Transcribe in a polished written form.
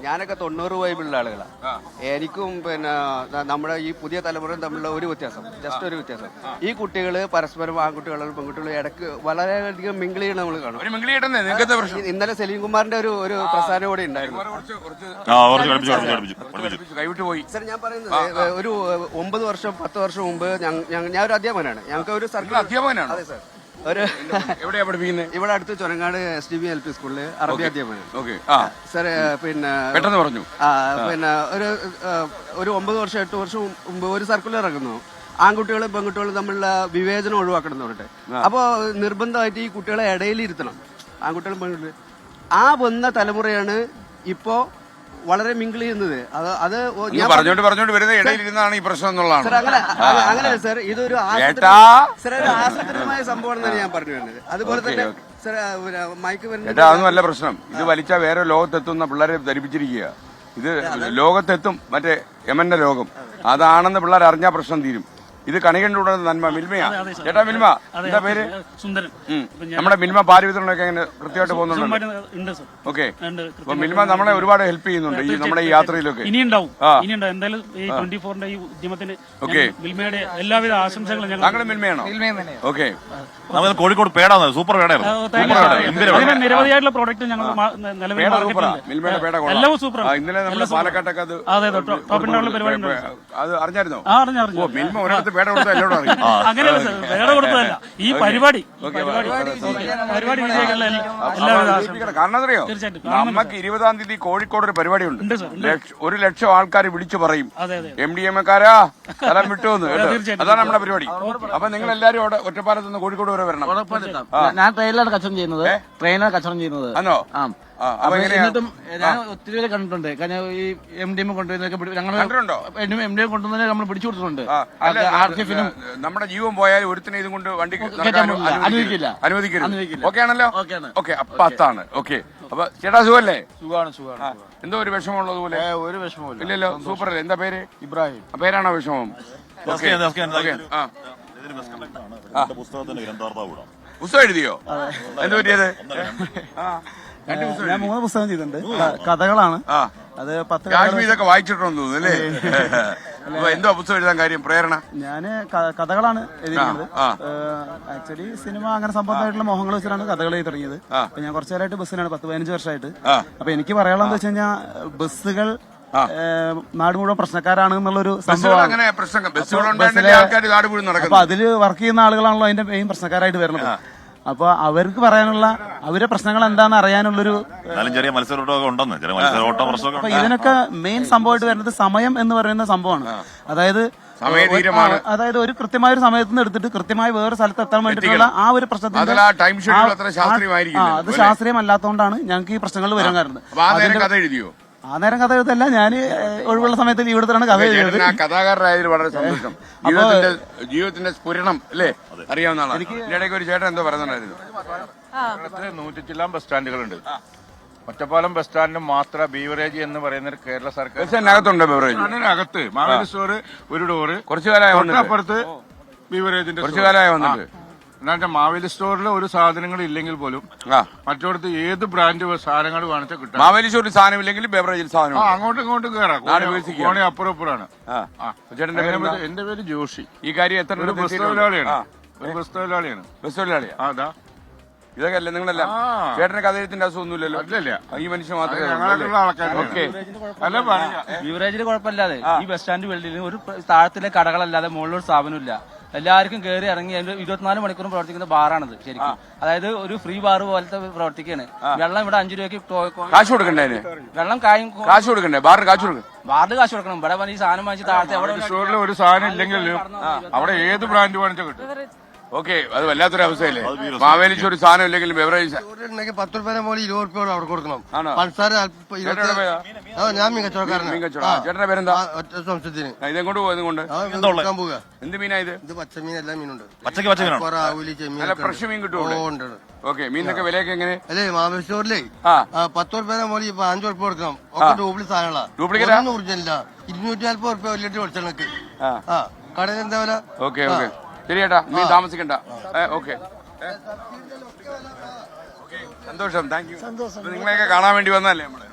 ഞാനൊക്കെ 90 വൈബിളുള്ള ആളുകളാണ്. എനിക്കും പിന്നെ നമ്മുടെ ഈ പുതിയ തലമുറയും തമ്മിലുള്ള ഒരു വ്യത്യാസം, ജസ്റ്റ് ഒരു വ്യത്യാസം, ഈ കുട്ടികൾ പരസ്പരം ആൺകുട്ടികളും പെൺകുട്ടികളും ഇടയ്ക്ക് വളരെയധികം മിങ്കിൾ ചെയ്യണം നമ്മൾ കാണും. ഇന്നലെ സലീം കുമാറിന്റെ ഒരു പ്രസ്ഥാനം കൂടെ ഉണ്ടായിരുന്നു. സർ, ഞാൻ പറയുന്നത് ഒരു 9 വർഷം 10 വർഷം മുമ്പ് ഞാൻ ഒരു അധ്യാപകനാണ്. ഞങ്ങൾക്ക് ഒരു സർക്കിൾ അധ്യാപകനാണ്. അതെ സാർ. എവിടെയാ പഠിപ്പിക്കുന്നത്? ഇവിടെ അടുത്ത് ചൊരങ്ങാട് SDB LP സ്കൂളില് അറബി അധ്യാപകൻ. സാർ, പിന്നെ പെട്ടെന്ന് പറഞ്ഞു. പിന്നെ ഒരു 9 വർഷം 8 വർഷം മുമ്പ് ഒരു സർക്കുലർ ഇറങ്ങുന്നു, ആൺകുട്ടികളും പെൺകുട്ടികളും തമ്മിലുള്ള വിവേചനം ഒഴിവാക്കണം എന്ന് പറഞ്ഞിട്ട്. അപ്പോൾ നിർബന്ധമായിട്ട് ഈ കുട്ടികളെ ഇടയിലിരുത്തണം, ആൺകുട്ടികളും പെൺകുട്ടികളും. ആ വന്ന തലമുറയാണ് ഇപ്പോ വളരെ മിങ്കിൾ ചെയ്യുന്നത്. അത് പറഞ്ഞോണ്ട് വരുന്ന ഇടയിലിരുന്നാണ് ഈ പ്രശ്നം എന്നുള്ളതാണ്. അങ്ങനെയല്ല സാർ, ഇതൊരു ആസൂത്രിതമായ സംഭവമാണെന്നാണ് ഞാൻ പറഞ്ഞു വരുന്നത്. അതുപോലെ തന്നെ സാർ, മയക്ക് വരുന്നത് അതൊന്നും അല്ല പ്രശ്നം. ഇത് വലിച്ചാൽ വേറെ ലോകത്തെത്തുന്ന പിള്ളേരെ ധരിപ്പിച്ചിരിക്കുക. ഇത് ലോകത്തെത്തും, മറ്റേ യമന്റെ ലോകം അതാണെന്ന് പിള്ളേർ അറിഞ്ഞാൽ പ്രശ്നം തീരും. ഇത് കണികണ്ടിലൂടെ നന്മ. മിൽമയാ ചേട്ടാ? മിൽമ എന്താ പേര്? സുന്ദരൻ. നമ്മുടെ മിൽമ പാല് വിതരണമൊക്കെ എങ്ങനെ കൃത്യമായിട്ട് പോകുന്നുണ്ട്? ഓക്കെ. അപ്പൊ മിൽമ നമ്മളെ ഒരുപാട് ഹെൽപ്പ് ചെയ്യുന്നുണ്ട് ഈ നമ്മുടെ ഈ യാത്രയിലൊക്കെ. ഇനിയുണ്ടാവും. എന്തായാലും ഈ 24ന്റെ ഈ ഉദ്യമത്തിന് മിൽമയുടെ എല്ലാവിധ ആശംസകളും. താങ്കൾ മിൽമയാണോ? ഓക്കെ. കോഴിക്കോട് പേടാണ്, സൂപ്പർ പേടായിരുന്നു. നിരവധിയായിട്ടുള്ള പ്രോഡക്റ്റ് ഞങ്ങൾ മിൽമയുടെ പേട എല്ലാം സൂപ്പർ. ഇന്നലെ നമ്മുടെ പാലക്കാട്ടൊക്കെ അത് പരിപാടി അത് അറിഞ്ഞായിരുന്നോ? അറിഞ്ഞു. മിൽമ ഒരിടത്ത് പേട കൊടുത്ത എല്ലാവരും അറിയും. അങ്ങനെയല്ല സാർ, പേട കൊടുത്തതല്ല, ഈ പരിപാടി വിജയിക്കുന്ന കാരണം അറിയോ, നമുക്ക് 20-ാം തീയതി കോഴിക്കോട് ഒരു പരിപാടി ഉണ്ട്. 1 ലക്ഷം ആൾക്കാർ വിളിച്ചു പറയും MDMA-ക്കാരാ സ്ഥലം വിട്ടുവെന്ന്. അതാണ് നമ്മുടെ പരിപാടി. അപ്പൊ നിങ്ങൾ എല്ലാരും അവിടെ ഒറ്റപ്പാലത്ത് നിന്ന് കോഴിക്കോട് വരെ വരണം. ഞാൻ ട്രെയിനിലാണ് കച്ചവടം ചെയ്യുന്നത്. ആണോ? എന്നിട്ടും ഞാൻ ഒത്തിരി പേരെ കണ്ടിട്ടുണ്ട്. കാരണം ഈ MDMA കൊണ്ടുവരുന്നതൊക്കെ MDMA കൊണ്ടുവന്നതിനെ നമ്മൾ പിടിച്ചു കൊടുത്തിട്ടുണ്ട്. നമ്മുടെ ജീവൻ പോയാൽ ഒരുത്തിനെ ഇതും കൊണ്ട് വണ്ടി അനുവദിക്കരുത്. ഓക്കെ ആണല്ലോ? ഓക്കെ. അപ്പൊ അതാണ് ഓക്കെ. അപ്പൊ ചേട്ടാ സുഖല്ലേ? സുഖമാണ്. എന്തോ ഒരു വിഷമമുള്ളതുപോലെ? ഒരു വിഷമമില്ല. ഇല്ലല്ലോ, സൂപ്പർ അല്ലേ? എന്താ പേര്? ഇബ്രാഹിം. പേരാണോ വിഷമം? പുസ്തകം എഴുതിയോ? എന്ത് പറ്റിയത്? ഞാൻ 3 പുസ്തകം ചെയ്തിട്ടുണ്ട്. കഥകളാണ്. അത് 10 ഇതൊക്കെ വായിച്ചിട്ടുണ്ടെന്ന് തോന്നുന്നു അല്ലേ? എന്തോ പുസ്തകം എഴുതാൻ കാര്യം, പ്രേരണ? ഞാന് കഥകളാണ് എഴുതിയിരുന്നത്. ആക്ച്വലി സിനിമ അങ്ങനെ സംബന്ധമായിട്ടുള്ള മോഹങ്ങൾ വെച്ചിട്ടാണ് കഥകൾ എഴുതി തുടങ്ങിയത്. അപ്പൊ ഞാൻ കുറച്ചു നേരമായിട്ട് ബസ്സിലാണ്, 10-15 വർഷമായിട്ട്. അപ്പൊ എനിക്ക് പറയാനുള്ളത് വെച്ച് കഴിഞ്ഞാൽ ബസ്സുകൾ നാട് മുഴുവൻ പ്രശ്നക്കാരാണ് എന്നുള്ളൊരു സംഭവമാണ്. അപ്പൊ അതില് വർക്ക് ചെയ്യുന്ന ആളുകളാണല്ലോ അതിന്റെ മെയിൻ പ്രശ്നക്കാരായിട്ട് വരുന്നത്. അപ്പൊ അവർക്ക് പറയാനുള്ള അവരുടെ പ്രശ്നങ്ങൾ എന്താണെന്ന് അറിയാനുള്ളൊരു അപ്പൊ ഇതിനൊക്കെ മെയിൻ സംഭവമായിട്ട് വരുന്നത് സമയം എന്ന് പറയുന്ന സംഭവമാണ്. അതായത് ഒരു കൃത്യമായ ഒരു സമയത്ത് നിന്ന് എടുത്തിട്ട് കൃത്യമായി വേറെ സ്ഥലത്ത് എത്താൻ വേണ്ടിയിട്ടുള്ള ആ ഒരു പ്രശ്നത്തിന്റെ അത് ശാസ്ത്രീയമല്ലാത്തതുകൊണ്ടാണ് ഞങ്ങൾക്ക് ഈ പ്രശ്നങ്ങൾ വരാൻ കാരണം. ആ നേരം കഥ എഴുതല്ല, ഞാൻ ഒഴിവുള്ള സമയത്ത് ലീവ് എടുത്തിട്ടാണ് കഥ എഴുതിയത്. കഥാകാരനായതിൽ വളരെ സന്തോഷം. ജീവിതത്തിന്റെ സ്ഫുരണം അല്ലേ അറിയാവുന്ന ആളാണ്. ഇതിനിടയ്ക്ക് ഒരു ചേട്ടൻ എന്തോ പറയുന്നുണ്ടായിരുന്നു. 100 ചില്ലാൻ ബസ് സ്റ്റാൻഡുകളുണ്ട്. ഒറ്റപ്പാലം ബസ് സ്റ്റാൻഡിന് മാത്രം ബീവറേജ് എന്ന് പറയുന്ന കേരള സർക്കാർ അകത്തുണ്ട്. ബീവറേജ് അകത്ത് മാവേലി സ്റ്റോർ ഒരു ഡോറ്, കുറച്ചു കാലമായി അപ്പുറത്ത് ബീവറേജിന്റെ കുറച്ചു കാലമായി വന്നിട്ട്. എന്നാ മാവേലി സ്റ്റോറിൽ ഒരു സാധനങ്ങൾ ഇല്ലെങ്കിൽ പോലും മറ്റോടത്ത് ഏത് ബ്രാൻഡ് സാധനങ്ങൾ വാങ്ങിച്ചാൽ കിട്ടും. മാവേലി സ്റ്റോറിൽ സാധനം ഇല്ലെങ്കിൽ ബേവറേജിൽ സാധനം അങ്ങോട്ടും കയറാം. അപ്പുറം ഇപ്പുറാണ്. എന്റെ പേര് ജോഷി. ഈ കാര്യം എത്ര ഒരു ബസ് തൊഴിലാളിയാണ്. ബസ് തൊഴിലാളിയാ? അതാ ഇതൊക്കെ അല്ലേ നിങ്ങളല്ല? ചേട്ടന് കഥ എഴുത്തിന്റെ അസുഖമൊന്നുമില്ലല്ലോ? അല്ലല്ല, ഈ മനുഷ്യൻ മാത്രമേ. ബീവറേജിന് കുഴപ്പമില്ലാതെ ഈ ബസ് സ്റ്റാൻഡ് വെള്ളിയിൽ ഒരു താഴത്തിലെ കടകളല്ലാതെ മുകളിലൊരു സ്ഥാപനമില്ല. എല്ലാവർക്കും കയറി ഇറങ്ങി 24 മണിക്കൂറും പ്രവർത്തിക്കുന്ന ബാറാണിത് ശരിക്കും. അതായത് ഒരു ഫ്രീ ബാർ പോലത്തെ പ്രവർത്തിക്കാണ്. വെള്ളം ഇവിടെ 5 രൂപയ്ക്ക് കാശ് കൊടുക്കണ്ടേ? വെള്ളം കാശ് കൊടുക്കണ്ടേ? ബാറിന് കാശ് കൊടുക്കണം. ഇവിടെ ഈ സാധനം വാങ്ങിച്ച് താഴത്തെ സ്റ്റോറിൽ ഒരു സാധനം ഇല്ലെങ്കിൽ അവിടെ ഏത് ബ്രാൻഡ് വാങ്ങിച്ചാൽ കിട്ടും. ഓക്കെ, അത് വല്ലാത്തൊരു അവസ്ഥയല്ലേ? മാവേലിച്ച് ഒരു സാധനം ഇല്ലെങ്കിലും ബെവറേജ് 10 രൂപ പോലെ 20 രൂപ അവിടെ കൊടുക്കണം. ഞാൻ മീൻ കച്ചവടക്കാരനാണ്. ചേട്ടന്റെ പേരെന്താ? ഇതെങ്ങോട്ട് പോയതുകൊണ്ട് എന്ത് മീനാ ഇത്? പച്ചമീൻ, എല്ലാ മീനുണ്ട്. നല്ല ഫ്രഷ് മീൻ കിട്ടുമോ? ഓക്കെ. മീനൊക്കെ വിലയൊക്കെ എങ്ങനെ? അല്ലേ മാവേലി സ്റ്റോറിലേ 10 രൂപ പോലെ 5 രൂപ കൊടുക്കണം. ഒക്കെ ഡ്യൂപ്ലിക്കേറ്റ് സാധനങ്ങളാ. ഡ്യൂപ്ലിക്കേറ്റ് ഒറിജിനല്ല. 240 രൂപ 1 ലിറ്റർ വെളിച്ചെണ്ണക്ക്. കടയിൽ എന്താ വില? ഓക്കെ ഓക്കെ, ശരി ചേട്ടാ, നീ താമസിക്കണ്ട. ഓക്കെ, സന്തോഷം. Thank you. നിങ്ങളെയൊക്കെ കാണാൻ വേണ്ടി വന്നല്ലേ നമ്മള്.